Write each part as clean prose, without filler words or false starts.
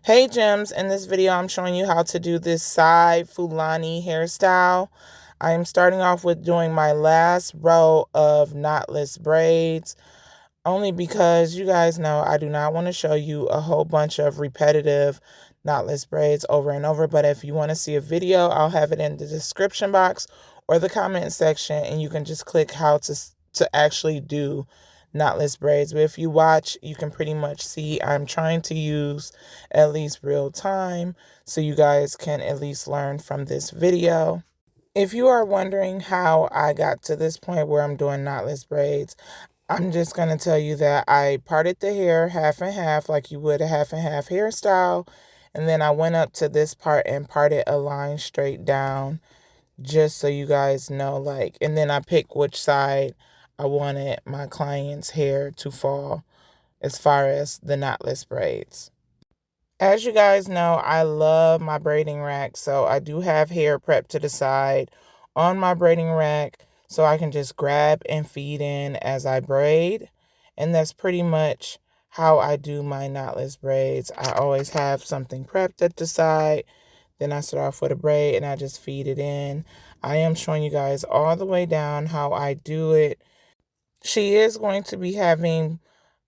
Hey gems, in this video I'm showing you how to do this side Fulani hairstyle. I am starting off with doing my last row of knotless braids, only because you guys know I do not want to show you a whole bunch of repetitive knotless braids over and over. But if you want to see a video, I'll have it in the description box or the comment section, and you can just click how to actually do knotless braids. But if you watch, you can pretty much see I'm trying to use at least real time so you guys can at least learn from this video. If you are wondering how I got to this point where I'm doing knotless braids, I'm just going to tell you that I parted the hair half and half like you would a half and half hairstyle. And then I went up to this part and parted a line straight down just so you guys know, and then I picked which side I wanted my client's hair to fall as far as the knotless braids. As you guys know, I love my braiding rack, so I do have hair prepped to the side on my braiding rack so I can just grab and feed in as I braid. And that's pretty much how I do my knotless braids. I always have something prepped at the side. Then I start off with a braid and I just feed it in. I am showing you guys all the way down how I do it. She is going to be having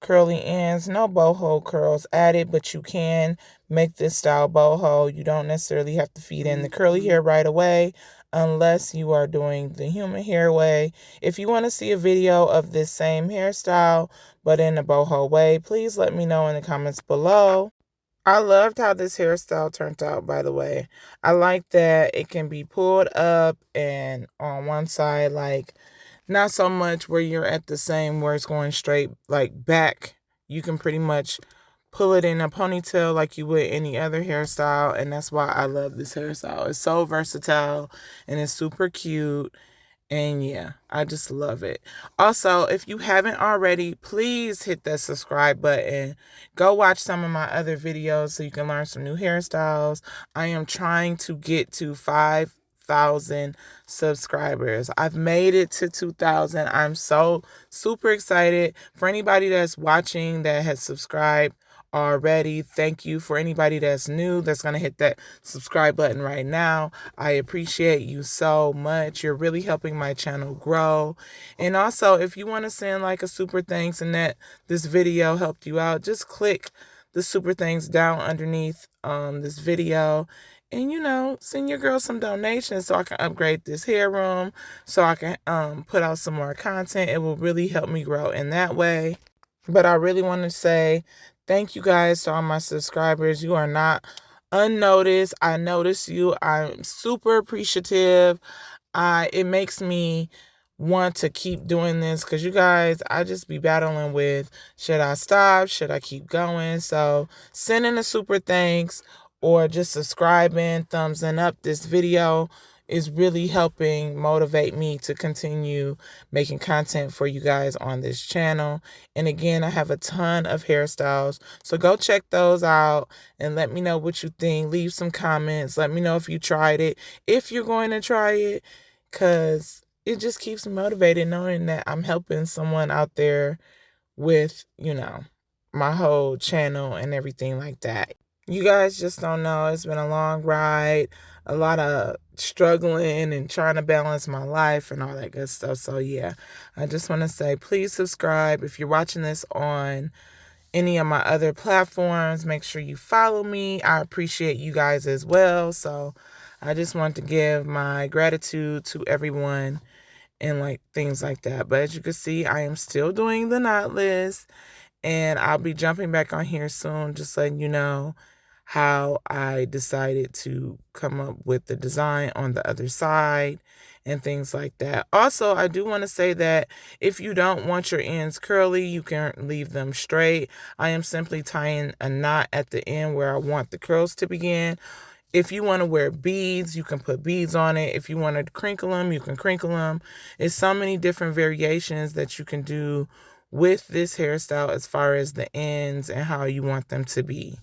curly ends, no boho curls added, but you can make this style boho. You don't necessarily have to feed in the curly hair right away unless you are doing the human hair way. If you want to see a video of this same hairstyle but in a boho way, please let me know in the comments below. I loved how this hairstyle turned out, by the way. I like that it can be pulled up and on one side, not so much where you're at the same where it's going straight back. You can pretty much pull it in a ponytail like you would any other hairstyle, and that's why I love this hairstyle. It's so versatile and it's super cute. And yeah, I just love it. Also, if you haven't already, please hit that subscribe button. Go watch some of my other videos so you can learn some new hairstyles. I am trying to get to 5,000 subscribers. I've made it to 2,000. I'm so super excited. For anybody that's watching that has subscribed already, thank you. For anybody that's new that's going to hit that subscribe button right now, I appreciate you so much. You're really helping my channel grow. And also, if you want to send like a super thanks and that this video helped you out, just click the super thanks down underneath this video, and send your girl some donations so I can upgrade this hair room, so I can put out some more content. It will really help me grow in that way. But I really want to say thank you guys to all my subscribers. You are not unnoticed. I notice you. I'm super appreciative. It makes me want to keep doing this because you guys, I just be battling with, should I stop? Should I keep going? So sending a super thanks or just subscribing, thumbsing up this video is really helping motivate me to continue making content for you guys on this channel. And again, I have a ton of hairstyles, so go check those out and let me know what you think. Leave some comments. Let me know if you tried it, if you're going to try it, because it just keeps me motivated knowing that I'm helping someone out there with, my whole channel and everything like that. You guys just don't know. It's been a long ride, a lot of struggling and trying to balance my life and all that good stuff. So yeah, I just want to say, please subscribe. If you're watching this on any of my other platforms, make sure you follow me. I appreciate you guys as well. So I just want to give my gratitude to everyone and things like that. But as you can see, I am still doing the knotless, and I'll be jumping back on here soon, just letting you know how I decided to come up with the design on the other side and things like that. Also, I do want to say that if you don't want your ends curly, you can leave them straight. I am simply tying a knot at the end where I want the curls to begin. If you want to wear beads, you can put beads on it. If you want to crinkle them, you can crinkle them. It's so many different variations that you can do with this hairstyle as far as the ends and how you want them to be.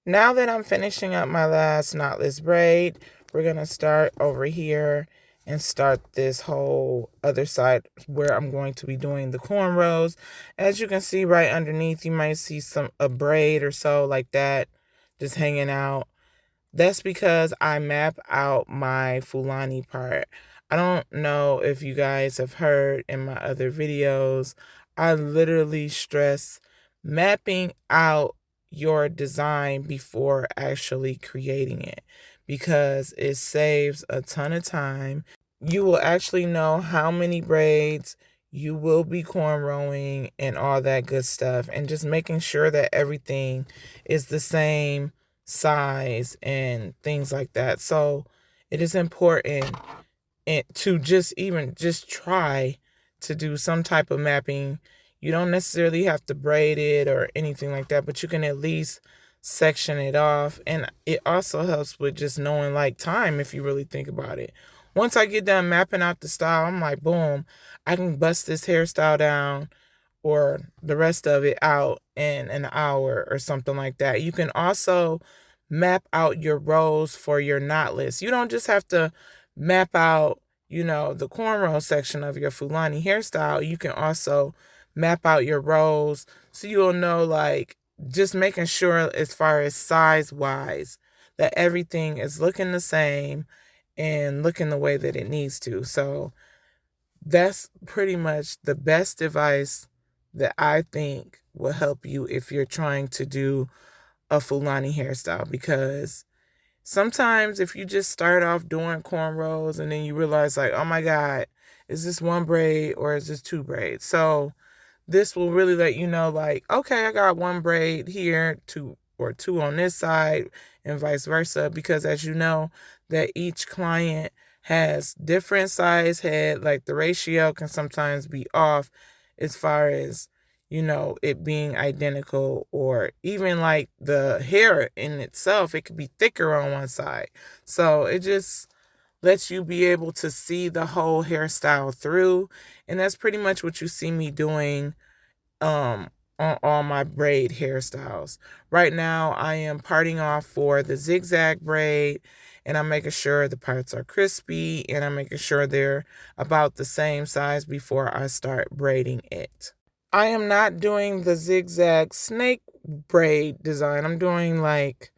Now that I'm finishing up my last knotless braid, we're going to start over here and start this whole other side where I'm going to be doing the cornrows. As you can see right underneath, you might see a braid or so like that just hanging out. That's because I map out my Fulani part. I don't know if you guys have heard in my other videos, I literally stress mapping out your design before actually creating it because it saves a ton of time. You will actually know how many braids you will be cornrowing and all that good stuff, and just making sure that everything is the same size and things like that. So it is important to just try to do some type of mapping. You don't necessarily have to braid it or anything like that, but you can at least section it off. And it also helps with just knowing like time if you really think about it. Once I get done mapping out the style, I'm like, boom, I can bust this hairstyle down or the rest of it out in an hour or something like that. You can also map out your rows for your knotless. You don't just have to map out, the cornrow section of your Fulani hairstyle. You can also map out your rows so you'll know, like, just making sure as far as size wise that everything is looking the same and looking the way that it needs to. So that's pretty much the best advice that I think will help you if you're trying to do a Fulani hairstyle, because sometimes if you just start off doing cornrows and then you realize like, oh my God, is this one braid or is this two braids? So this will really let you know, like, okay, I got one braid here, two on this side, and vice versa. Because as you know, that each client has different size head, like the ratio can sometimes be off as far as, it being identical, or even like the hair in itself, it could be thicker on one side. So it just lets you be able to see the whole hairstyle through. And that's pretty much what you see me doing on all my braid hairstyles. Right now I am parting off for the zigzag braid, and I'm making sure the parts are crispy, and I'm making sure they're about the same size before I start braiding it. I am not doing the zigzag snake braid design. I'm doing like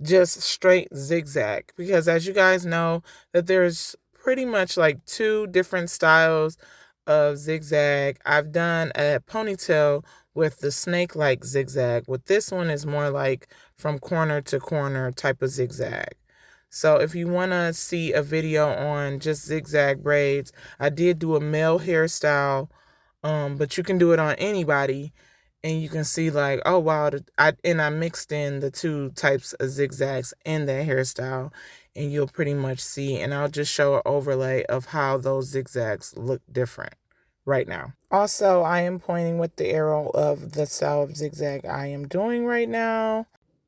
just straight zigzag, because as you guys know that there's pretty much like two different styles of zigzag. I've done a ponytail with the snake like zigzag. With this one is more like from corner to corner type of zigzag. So if you want to see a video on just zigzag braids, I did do a male hairstyle, but you can do it on anybody, and you can see like, oh wow, I mixed in the two types of zigzags in that hairstyle, and you'll pretty much see, and I'll just show an overlay of how those zigzags look different right now. Also, I am pointing with the arrow of the style of zigzag I am doing right now.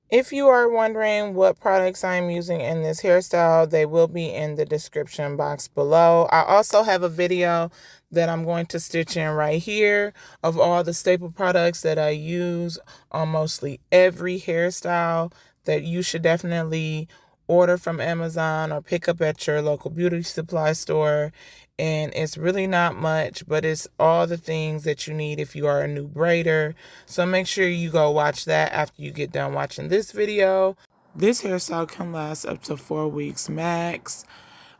If you are wondering what products I'm using in this hairstyle, they will be in the description box below. I also have a video that I'm going to stitch in right here of all the staple products that I use on mostly every hairstyle that you should definitely order from Amazon or pick up at your local beauty supply store. And it's really not much, but it's all the things that you need if you are a new braider. So make sure you go watch that after you get done watching this video. This hairstyle can last up to 4 weeks max,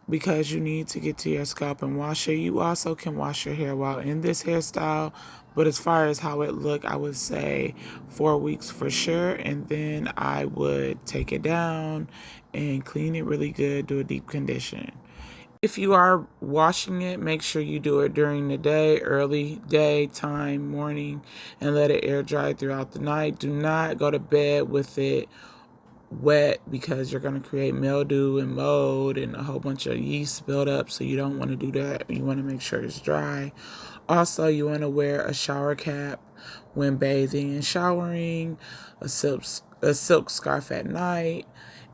because you need to get to your scalp and wash it. You also can wash your hair while in this hairstyle, but as far as how it look, I would say 4 weeks for sure, and then I would take it down and clean it really good, do a deep condition. If you are washing it, make sure you do it during the day, early daytime, morning, and let it air dry throughout the night. Do not go to bed with it wet, because you're going to create mildew and mold and a whole bunch of yeast buildup. So you don't want to do that. You want to make sure it's dry. Also, you want to wear a shower cap when bathing and showering, a silk scarf at night.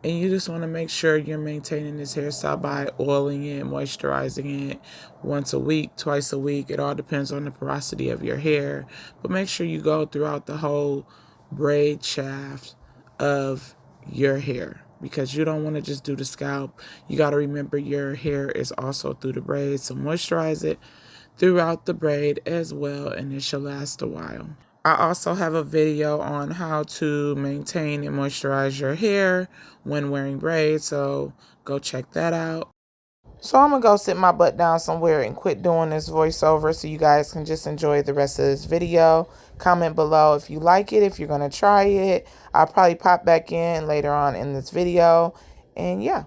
And you just want to make sure you're maintaining this hairstyle by oiling it, moisturizing it once a week, twice a week. It all depends on the porosity of your hair. But make sure you go throughout the whole braid shaft of your hair, because you don't want to just do the scalp. You got to remember your hair is also through the braid, so moisturize it throughout the braid as well, and it should last a while. I also have a video on how to maintain and moisturize your hair when wearing braids, so go check that out. So I'm going to go sit my butt down somewhere and quit doing this voiceover so you guys can just enjoy the rest of this video. Comment below if you like it, if you're going to try it. I'll probably pop back in later on in this video. And yeah.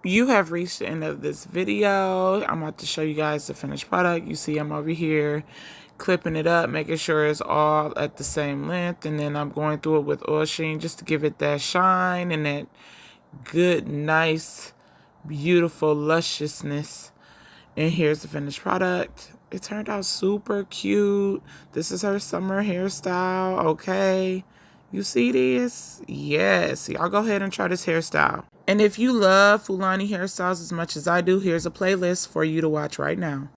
You have reached the end of this video. I'm about to show you guys the finished product. You see I'm over here clipping it up, making sure it's all at the same length, and then I'm going through it with oil sheen just to give it that shine and that good, nice, beautiful lusciousness. And here's the finished product. It turned out super cute. This is her summer hairstyle, okay? You see this? Yes. Y'all go ahead and try this hairstyle. And if you love Fulani hairstyles as much as I do, here's a playlist for you to watch right now.